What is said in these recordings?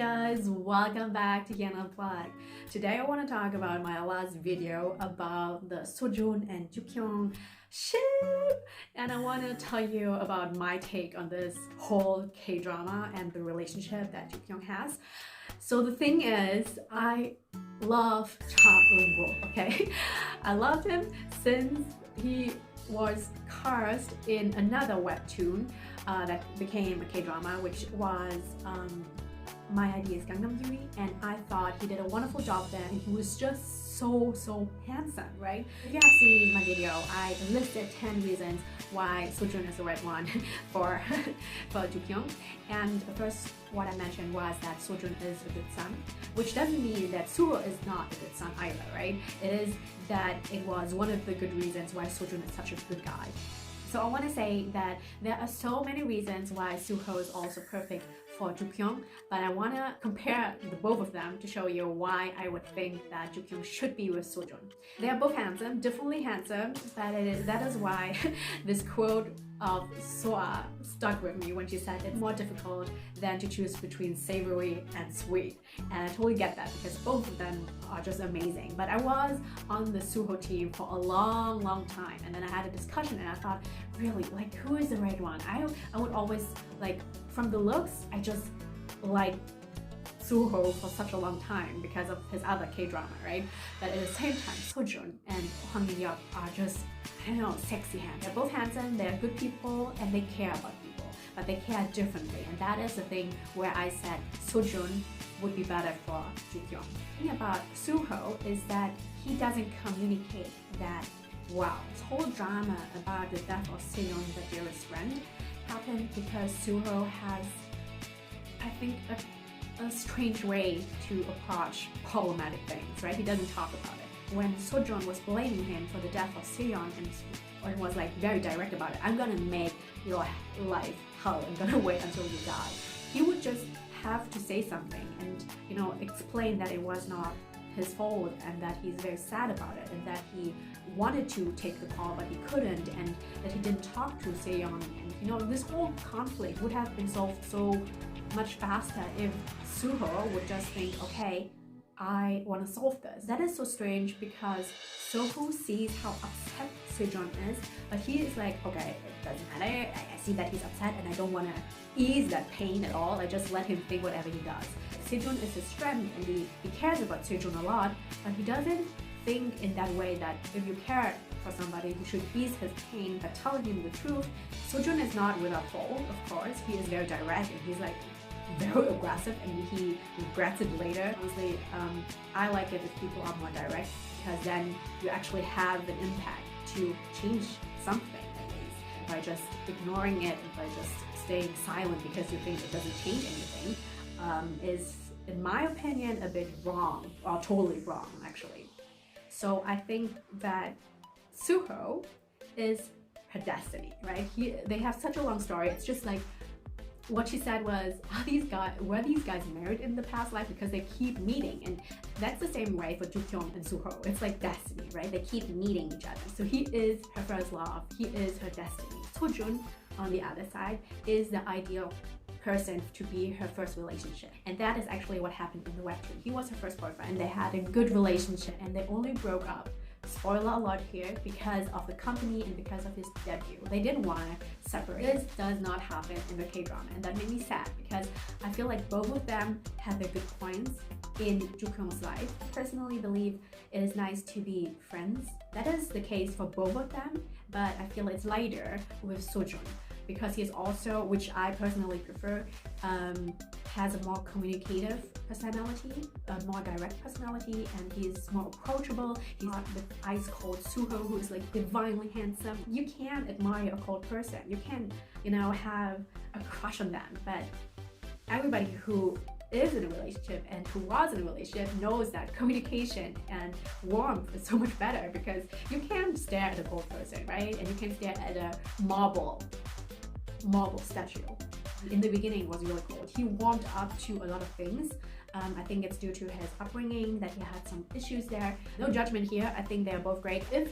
guys, welcome back to Yan Unplugged. Today I want to talk about my last video about the Seojun and Jukyung ship, and I want to tell you about my take on this whole K-drama and the relationship that Jukyung has. So the thing is, I love Cha Eun-woo, okay? I loved him since he was cast in another webtoon that became a K-drama, which was My Idea's Gangnam Yuri, and I thought he did a wonderful job there, and he was just so handsome, right? If you have seen my video, I listed 10 reasons why Seojun is the right one for Jukyung, and the first what I mentioned was that Seojun is a good son, which doesn't mean that Suho is not a good son either, right? It is that it was one of the good reasons why Seojun is such a good guy. So I want to say that there are so many reasons why Suho is also perfect for Jukyung, but I want to compare the both of them to show you why I would think that Jukyung should be with Seojun. They are both handsome, differently handsome, but that is why this quote of Soa stuck with me when she said it's more difficult than to choose between savory and sweet. And I totally get that because both of them are just amazing. But I was on the Suho team for a long time, and then I had a discussion and I thought, really, like, who is the right one? I would always, like, from the looks, I just like Suho for such a long time because of his other K-drama, right? But at the same time, Seojun and Hwang Min-hyuk are just, I don't know, sexy hands. They're both handsome, they're good people, and they care about people, but they care differently. And that is the thing where I said Seojun would be better for Jukyung. The thing about Suho is that he doesn't communicate that well. This whole drama about the death of Seon, the dearest friend, happened because Suho has, I think, a strange way to approach problematic things, right? He doesn't talk about it. When Seojun was blaming him for the death of Seon and was like very direct about it, I'm gonna make your life hell, I'm gonna wait until you die. He would just have to say something and, you know, explain that it was not his fault and that he's very sad about it and that he wanted to take the call but he couldn't, and that he didn't talk to Seon. And, you know, this whole conflict would have been solved so much faster if Suho would just think, okay, I want to solve this. That is so strange because Suho sees how upset Seojun is, but he is like, okay, it doesn't matter. I see that he's upset and I don't want to ease that pain at all. I just let him think whatever he does. Seojun is his friend and he cares about Seojun a lot, but he doesn't think in that way that if you care for somebody, you should ease his pain by telling him the truth. Seojun is not without fault, of course. He is very direct and he's like very aggressive and he regrets it later. Honestly, I like it if people are more direct because then you actually have an impact to change something at least. By just ignoring it and by just staying silent because you think it doesn't change anything is, in my opinion, a bit wrong, or totally wrong actually. So I think that Suho is her destiny, right? They have such a long story. It's just like what she said was, were these guys married in the past life? Because they keep meeting, and that's the same way for Jukyung and Suho. It's like destiny, right? They keep meeting each other. So he is her first love. He is her destiny. Seojun, on the other side, is the ideal person to be her first relationship, and that is actually what happened in the webtoon. He was her first boyfriend, and they had a good relationship, and they only broke up, spoiler alert here, because of the company and because of his debut. They didn't want to separate. This does not happen in the K-drama, and that made me sad because I feel like both of them have their good points in Jukyung's life. I personally believe it is nice to be friends. That is the case for both of them, but I feel it's lighter with Seojun, because he is also, which I personally prefer, has a more communicative personality, a more direct personality, and he's more approachable. He's not the ice-cold Suho who is like divinely handsome. You can admire a cold person. You can, you know, have a crush on them, but everybody who is in a relationship and who was in a relationship knows that communication and warmth is so much better, because you can't stare at a cold person, right? And you can stare at a marble statue. In the beginning, it was really cool. He warmed up to a lot of things. I think it's due to his upbringing that he had some issues there. No judgment here. I think they're both great. If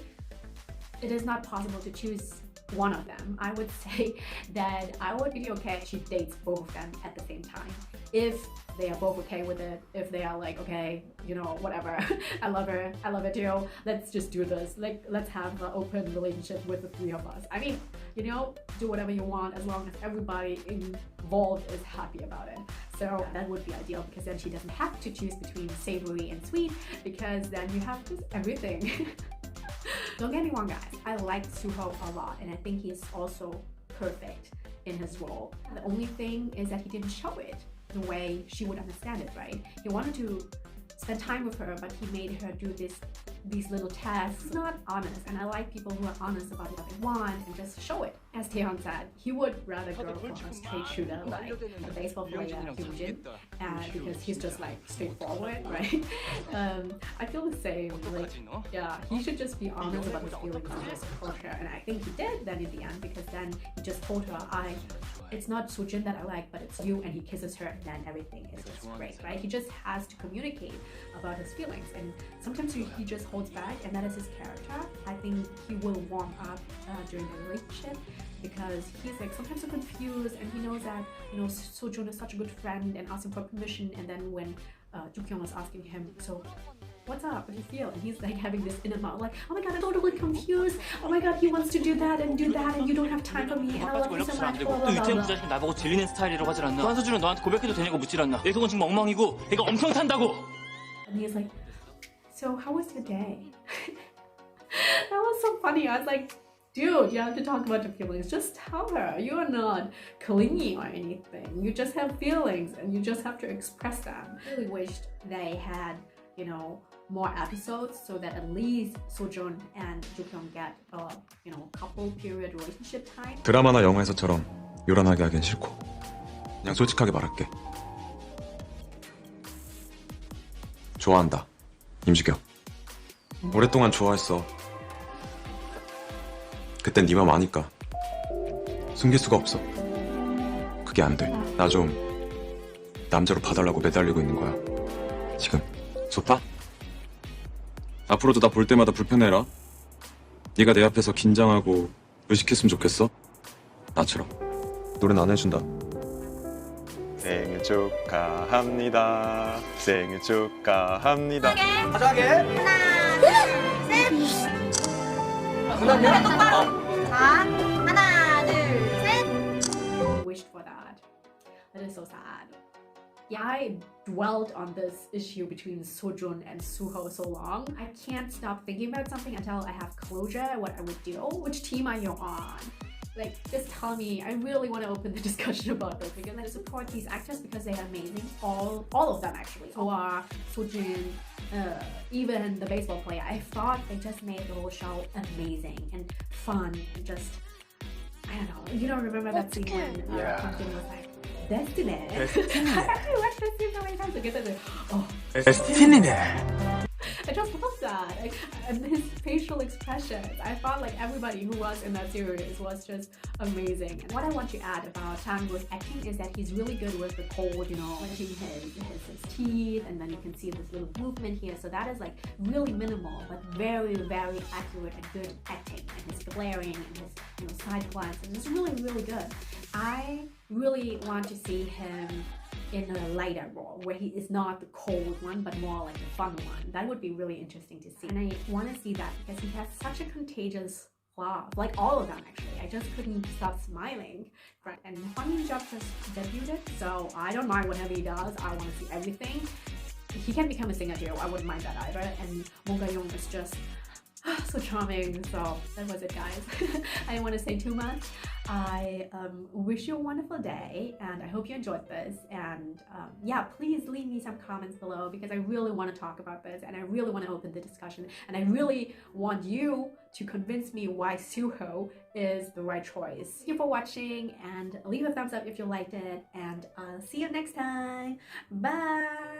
it is not possible to choose one of them, I would say that I would be okay if she dates both of them at the same time. If they are both okay with it, if they are like, okay, you know, whatever, I love her too, let's just do this. Like, let's have an open relationship with the three of us. I mean, you know, do whatever you want as long as everybody involved is happy about it. So that would be ideal, because then she doesn't have to choose between savory and sweet, because then you have just everything. Don't get me wrong, guys, I like Suho a lot, and I think he's also perfect in his role. The only thing is that he didn't show it the way she would understand it, right? He wanted to spend time with her, but he made her do these little tests. It's not honest, and I like people who are honest about what they want and just show it. As Taehyun said, he would rather go for a straight shooter like the baseball player Seojun, because he's just like straightforward, right? I feel the same. Like, yeah, he should just be honest about his feelings and just approach her, and I think he did then in the end, because then he just told her, it's not Seojun that I like, but it's you, and he kisses her, and then everything is just great, right? He just has to communicate about his feelings, and sometimes he just holds back, and that is his character. I think he will warm up during the relationship, because he's like sometimes so confused, and he knows that, you know, Seojun is such a good friend and asking for permission, and then when Jukyung was asking him, so what's up, what do you feel? And he's like having this inner monologue, like, oh my god, I'm totally confused, oh my god, he wants to do that, and you don't have time for me, and I love you so much, blah blah blah. 부자식 나보고 질리는 스타일이라고 하질 않나? 한서준은 너한테 고백해도 되냐고 묻질 않나? 내 속은 지금 엉망이고 애가 엄청 탄다고! And he's like, so how was your day? That was so funny. I was like, dude, you have to talk about your feelings. Just tell her. You are not clingy or anything. You just have feelings, and you just have to express them. I really wished they had, you know, more episodes, so that at least Seojun and Jukyung get a, you know, couple period relationship time. 드라마나 영화에서처럼 요란하게 하긴 싫고, 그냥 솔직하게 말할게. 좋아한다, 임시경. 오랫동안 좋아했어. 그땐 네 맘 아니까 숨길 수가 없어. 그게 안 돼. 나 좀 남자로 봐달라고 매달리고 있는 거야 지금. 좋다? 앞으로도 나 볼 때마다 불편해라. 네가 내 앞에서 긴장하고 의식했으면 좋겠어. 나처럼. 노래는 안 해준다. 생일 축하합니다. 생일 축하합니다. 가져가게. 하나, 둘, 셋. 노래 똑바로. 자, 하나, 둘, 셋. Wished for that. That is so sad. Yeah, I dwelt on this issue between Seojun and Suho so long. I can't stop thinking about something until I have closure, what I would do. Which team are you on? Like, just tell me. I really want to open the discussion about this, because I support these actors because they are amazing. All of them actually. Soa, Seojun, even the baseball player. I thought they just made the whole show amazing and fun and just, I don't know. You don't remember that scene when Kim was like, Destiny. I actually watched this scene so many times again. Oh, Destiny. I just love that. And his facial expressions. I thought like everybody who was in that series was just amazing. And what I want to add about Sang-woo's acting is that he's really good with the cold, you know, clenching his teeth, and then you can see this little movement here. So that is like really minimal, but very, very accurate and good acting. And his glaring and his, you know, side glances is really, really good. I really want to see him in a lighter role where he is not the cold one but more like the fun one. That would be really interesting to see, and I want to see that because he has such a contagious laugh, like all of them actually. I just couldn't stop smiling. Right. And Hwang Min-jeop just debuted, so I don't mind whatever he does. I want to see everything. He can become a singer too, I wouldn't mind that either. And Moon Ga-young is just so charming. So that was it, guys. I didn't want to say too much. I wish you a wonderful day, and I hope you enjoyed this. And yeah, please leave me some comments below, because I really want to talk about this, and I really want to open the discussion, and I really want you to convince me why Suho is the right choice. Thank you for watching, and leave a thumbs up if you liked it, and I'll see you next time. Bye.